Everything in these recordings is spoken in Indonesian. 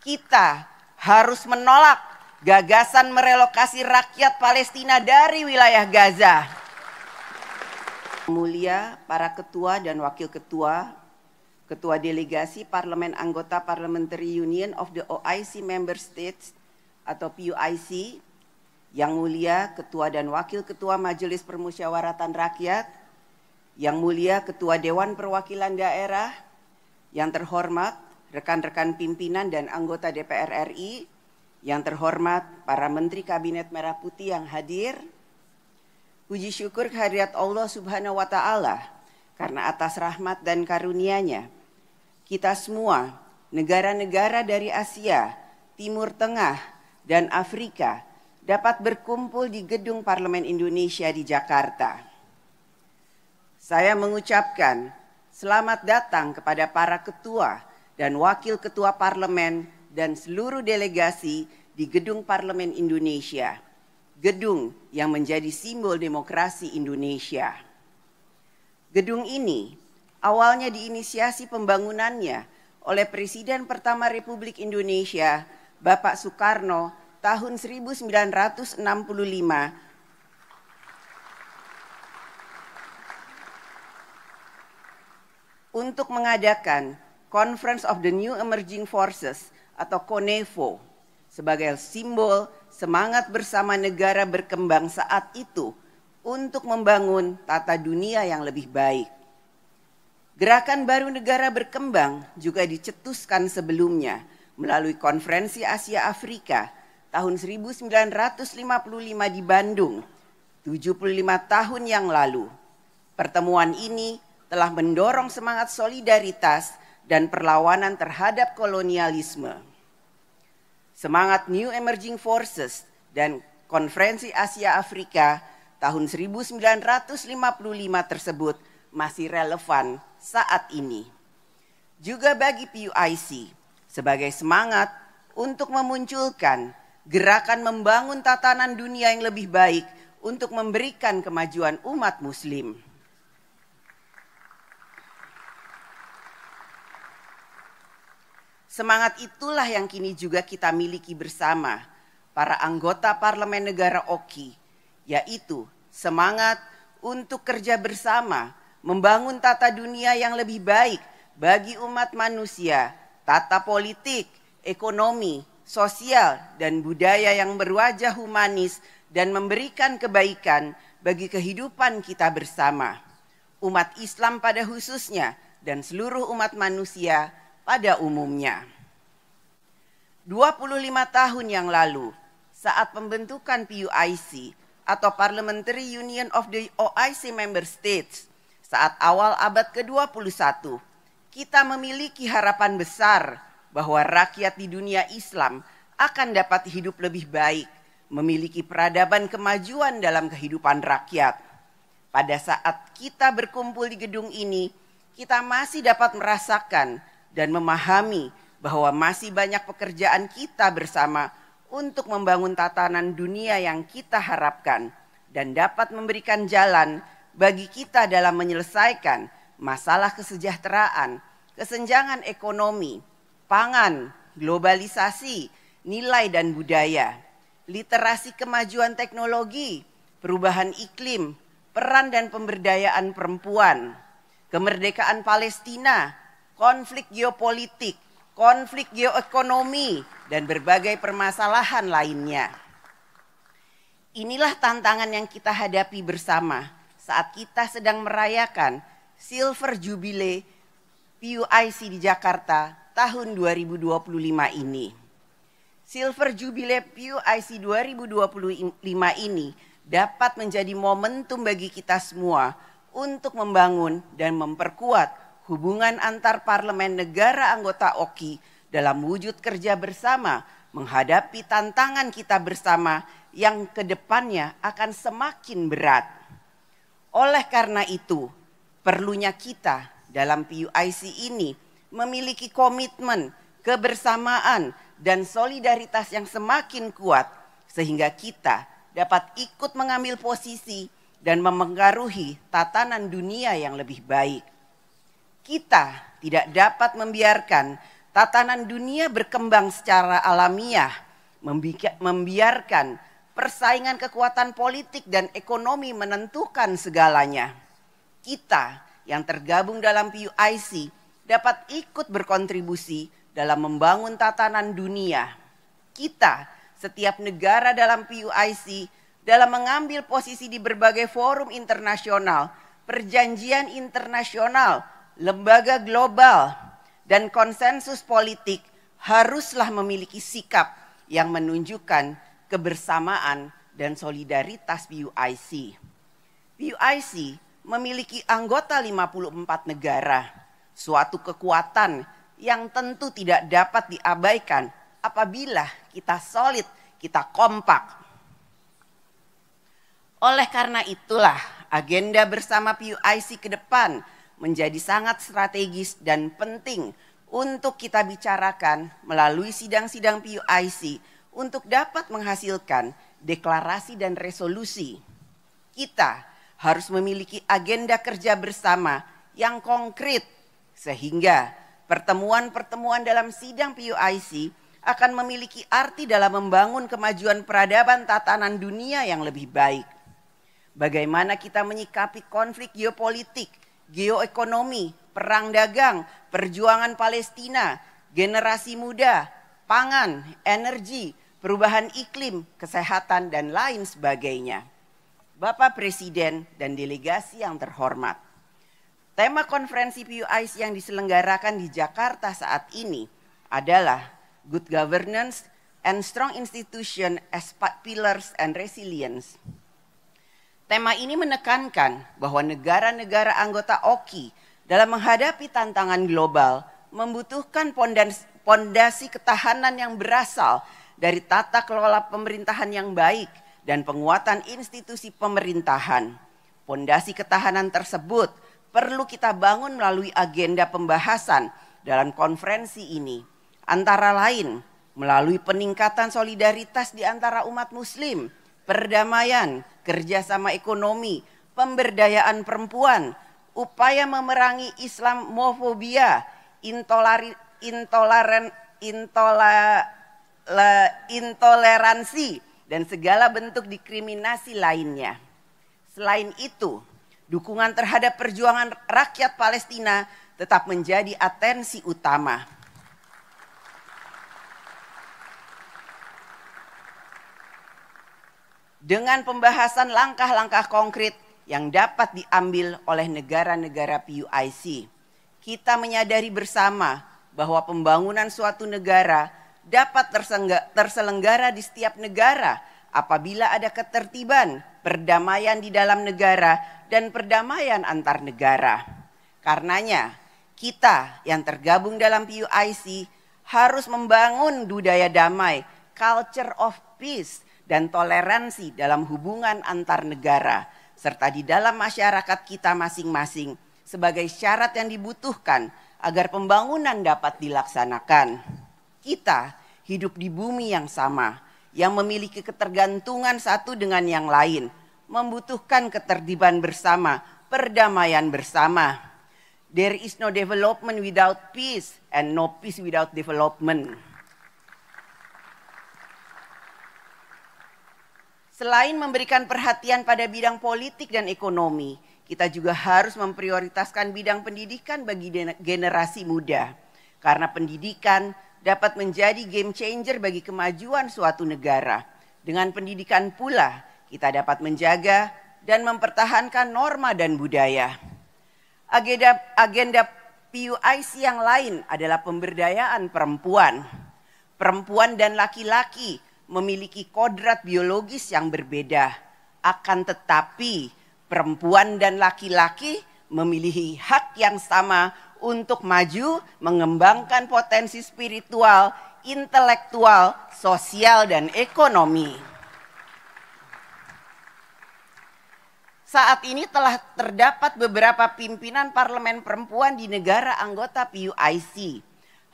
Kita harus menolak gagasan merelokasi rakyat Palestina dari wilayah Gaza. Mulia para ketua dan wakil ketua, ketua delegasi parlemen anggota Parliamentary Union of the OIC Member States atau PUIC, yang mulia ketua dan wakil ketua Majelis Permusyawaratan Rakyat, yang mulia ketua Dewan Perwakilan Daerah, yang terhormat rekan-rekan pimpinan dan anggota DPR RI, yang terhormat para Menteri Kabinet Merah Putih yang hadir, puji syukur kehadirat Allah Subhanahu wa Ta'ala karena atas rahmat dan karunia-Nya, kita semua, negara-negara dari Asia, Timur Tengah, dan Afrika dapat berkumpul di Gedung Parlemen Indonesia di Jakarta. Saya mengucapkan selamat datang kepada para ketua dan wakil ketua parlemen dan seluruh delegasi di Gedung Parlemen Indonesia, gedung yang menjadi simbol demokrasi Indonesia. Gedung ini awalnya diinisiasi pembangunannya oleh Presiden pertama Republik Indonesia, Bapak Soekarno, tahun 1965 untuk mengadakan Conference of the New Emerging Forces atau CONEFO sebagai simbol semangat bersama negara berkembang saat itu untuk membangun tata dunia yang lebih baik. Gerakan baru negara berkembang juga dicetuskan sebelumnya melalui Konferensi Asia Afrika tahun 1955 di Bandung, 75 tahun yang lalu. Pertemuan ini telah mendorong semangat solidaritas dan perlawanan terhadap kolonialisme. Semangat New Emerging Forces dan Konferensi Asia Afrika tahun 1955 tersebut masih relevan saat ini. Juga bagi PUIC sebagai semangat untuk memunculkan gerakan membangun tatanan dunia yang lebih baik untuk memberikan kemajuan umat Muslim. Semangat itulah yang kini juga kita miliki bersama para anggota Parlemen Negara OKI, yaitu semangat untuk kerja bersama membangun tata dunia yang lebih baik bagi umat manusia, tata politik, ekonomi, sosial, dan budaya yang berwajah humanis dan memberikan kebaikan bagi kehidupan kita bersama, umat Islam pada khususnya dan seluruh umat manusia pada umumnya. 25 tahun yang lalu, saat pembentukan PUIC atau Parliamentary Union of the OIC Member States, saat awal abad ke-21, kita memiliki harapan besar bahwa rakyat di dunia Islam akan dapat hidup lebih baik, memiliki peradaban kemajuan dalam kehidupan rakyat. Pada saat kita berkumpul di gedung ini, kita masih dapat merasakan dan memahami bahwa masih banyak pekerjaan kita bersama untuk membangun tatanan dunia yang kita harapkan dan dapat memberikan jalan bagi kita dalam menyelesaikan masalah kesejahteraan, kesenjangan ekonomi, pangan, globalisasi, nilai dan budaya, literasi kemajuan teknologi, perubahan iklim, peran dan pemberdayaan perempuan, kemerdekaan Palestina, konflik geopolitik, konflik geoekonomi, dan berbagai permasalahan lainnya. Inilah tantangan yang kita hadapi bersama saat kita sedang merayakan Silver Jubilee PUIC di Jakarta tahun 2025 ini. Silver Jubilee PUIC 2025 ini dapat menjadi momentum bagi kita semua untuk membangun dan memperkuat hubungan antar parlemen negara anggota OKI dalam wujud kerja bersama menghadapi tantangan kita bersama yang kedepannya akan semakin berat. Oleh karena itu, perlunya kita dalam PUIC ini memiliki komitmen, kebersamaan, dan solidaritas yang semakin kuat sehingga kita dapat ikut mengambil posisi dan memengaruhi tatanan dunia yang lebih baik. Kita tidak dapat membiarkan tatanan dunia berkembang secara alamiah, membiarkan persaingan kekuatan politik dan ekonomi menentukan segalanya. Kita yang tergabung dalam PUIC dapat ikut berkontribusi dalam membangun tatanan dunia. Kita, setiap negara dalam PUIC, dalam mengambil posisi di berbagai forum internasional, perjanjian internasional, lembaga global, dan konsensus politik haruslah memiliki sikap yang menunjukkan kebersamaan dan solidaritas PUIC. PUIC memiliki anggota 54 negara, suatu kekuatan yang tentu tidak dapat diabaikan apabila kita solid, kita kompak. Oleh karena itulah agenda bersama PUIC ke depan menjadi sangat strategis dan penting untuk kita bicarakan melalui sidang-sidang PUIC untuk dapat menghasilkan deklarasi dan resolusi. Kita harus memiliki agenda kerja bersama yang konkret sehingga pertemuan-pertemuan dalam sidang PUIC akan memiliki arti dalam membangun kemajuan peradaban tatanan dunia yang lebih baik. Bagaimana kita menyikapi konflik geopolitik, geoekonomi, perang dagang, perjuangan Palestina, generasi muda, pangan, energi, perubahan iklim, kesehatan, dan lain sebagainya. Bapak Presiden dan delegasi yang terhormat, tema konferensi PUIC yang diselenggarakan di Jakarta saat ini adalah Good Governance and Strong Institution as Pillars and Resilience. Tema ini menekankan bahwa negara-negara anggota OKI dalam menghadapi tantangan global membutuhkan pondasi ketahanan yang berasal dari tata kelola pemerintahan yang baik dan penguatan institusi pemerintahan. Pondasi ketahanan tersebut perlu kita bangun melalui agenda pembahasan dalam konferensi ini, antara lain melalui peningkatan solidaritas di antara umat muslim, perdamaian, kerjasama ekonomi, pemberdayaan perempuan, upaya memerangi Islamofobia, intoleransi, dan segala bentuk diskriminasi lainnya. Selain itu, dukungan terhadap perjuangan rakyat Palestina tetap menjadi atensi utama. Dengan pembahasan langkah-langkah konkret yang dapat diambil oleh negara-negara PUIC, kita menyadari bersama bahwa pembangunan suatu negara dapat terselenggara di setiap negara apabila ada ketertiban, perdamaian di dalam negara, dan perdamaian antar negara. Karenanya, kita yang tergabung dalam PUIC harus membangun budaya damai, culture of peace, dan toleransi dalam hubungan antar negara, serta di dalam masyarakat kita masing-masing sebagai syarat yang dibutuhkan agar pembangunan dapat dilaksanakan. Kita hidup di bumi yang sama, yang memiliki ketergantungan satu dengan yang lain, membutuhkan ketertiban bersama, perdamaian bersama. There is no development without peace and no peace without development. Selain memberikan perhatian pada bidang politik dan ekonomi, kita juga harus memprioritaskan bidang pendidikan bagi generasi muda. Karena pendidikan dapat menjadi game changer bagi kemajuan suatu negara. Dengan pendidikan pula, kita dapat menjaga dan mempertahankan norma dan budaya. Agenda PUIC yang lain adalah pemberdayaan perempuan. Perempuan dan laki-laki memiliki kodrat biologis yang berbeda. Akan tetapi perempuan dan laki-laki memiliki hak yang sama untuk maju, mengembangkan potensi spiritual, intelektual, sosial, dan ekonomi. Saat ini telah terdapat beberapa pimpinan parlemen perempuan di negara anggota PUIC.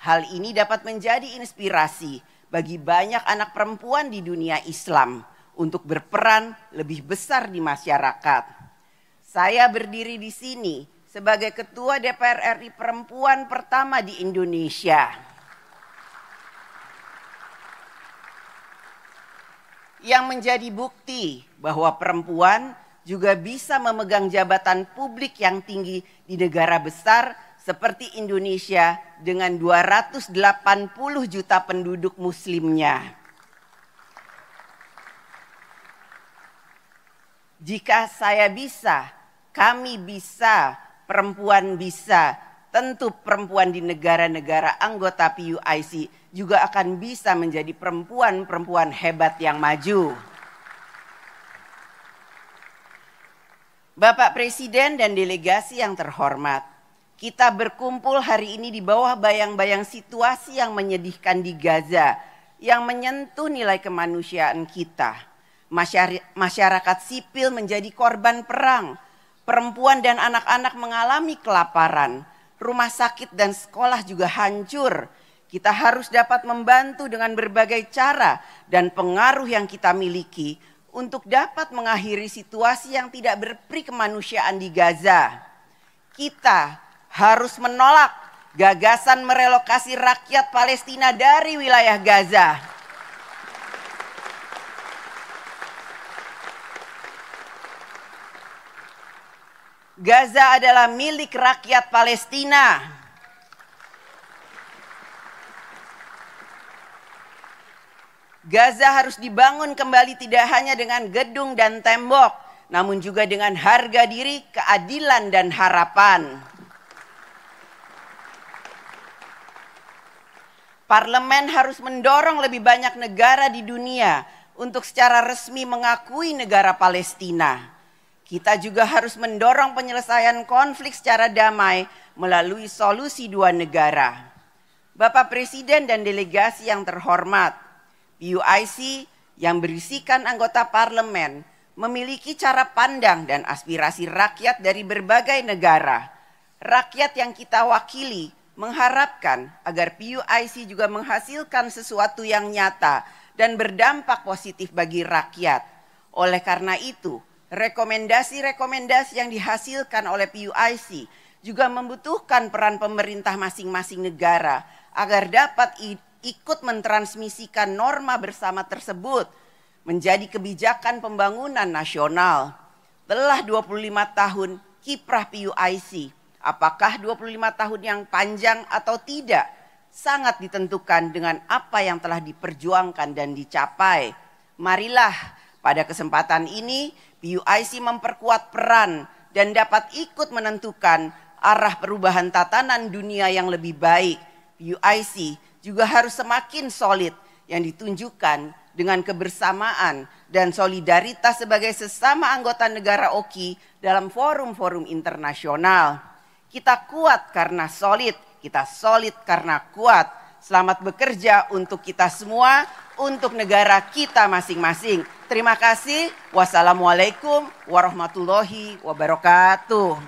Hal ini dapat menjadi inspirasi bagi banyak anak perempuan di dunia Islam untuk berperan lebih besar di masyarakat. Saya berdiri di sini sebagai Ketua DPR RI perempuan pertama di Indonesia. yang menjadi bukti bahwa perempuan juga bisa memegang jabatan publik yang tinggi di negara besar seperti Indonesia dengan 280 juta penduduk muslimnya. Jika saya bisa, kami bisa, perempuan bisa, tentu perempuan di negara-negara anggota PUIC juga akan bisa menjadi perempuan-perempuan hebat yang maju. Bapak Presiden dan delegasi yang terhormat, kita berkumpul hari ini di bawah bayang-bayang situasi yang menyedihkan di Gaza, yang menyentuh nilai kemanusiaan kita. Masyarakat sipil menjadi korban perang, perempuan dan anak-anak mengalami kelaparan, rumah sakit dan sekolah juga hancur. Kita harus dapat membantu dengan berbagai cara dan pengaruh yang kita miliki untuk dapat mengakhiri situasi yang tidak berperi kemanusiaan di Gaza. Kita harus menolak gagasan merelokasi rakyat Palestina dari wilayah Gaza. Gaza adalah milik rakyat Palestina. Gaza harus dibangun kembali tidak hanya dengan gedung dan tembok, namun juga dengan harga diri, keadilan, dan harapan. Parlemen harus mendorong lebih banyak negara di dunia untuk secara resmi mengakui negara Palestina. Kita juga harus mendorong penyelesaian konflik secara damai melalui solusi dua negara. Bapak Presiden dan delegasi yang terhormat, PUIC yang berisikan anggota parlemen memiliki cara pandang dan aspirasi rakyat dari berbagai negara. Rakyat yang kita wakili mengharapkan agar PUIC juga menghasilkan sesuatu yang nyata dan berdampak positif bagi rakyat. Oleh karena itu, rekomendasi-rekomendasi yang dihasilkan oleh PUIC juga membutuhkan peran pemerintah masing-masing negara agar dapat ikut mentransmisikan norma bersama tersebut menjadi kebijakan pembangunan nasional. Telah 25 tahun kiprah PUIC. Apakah 25 tahun yang panjang atau tidak? Sangat ditentukan dengan apa yang telah diperjuangkan dan dicapai. Marilah pada kesempatan ini PUIC memperkuat peran dan dapat ikut menentukan arah perubahan tatanan dunia yang lebih baik. PUIC juga harus semakin solid yang ditunjukkan dengan kebersamaan dan solidaritas sebagai sesama anggota negara OKI dalam forum-forum internasional. Kita kuat karena solid, kita solid karena kuat. Selamat bekerja untuk kita semua, untuk negara kita masing-masing. Terima kasih. Wassalamualaikum warahmatullahi wabarakatuh.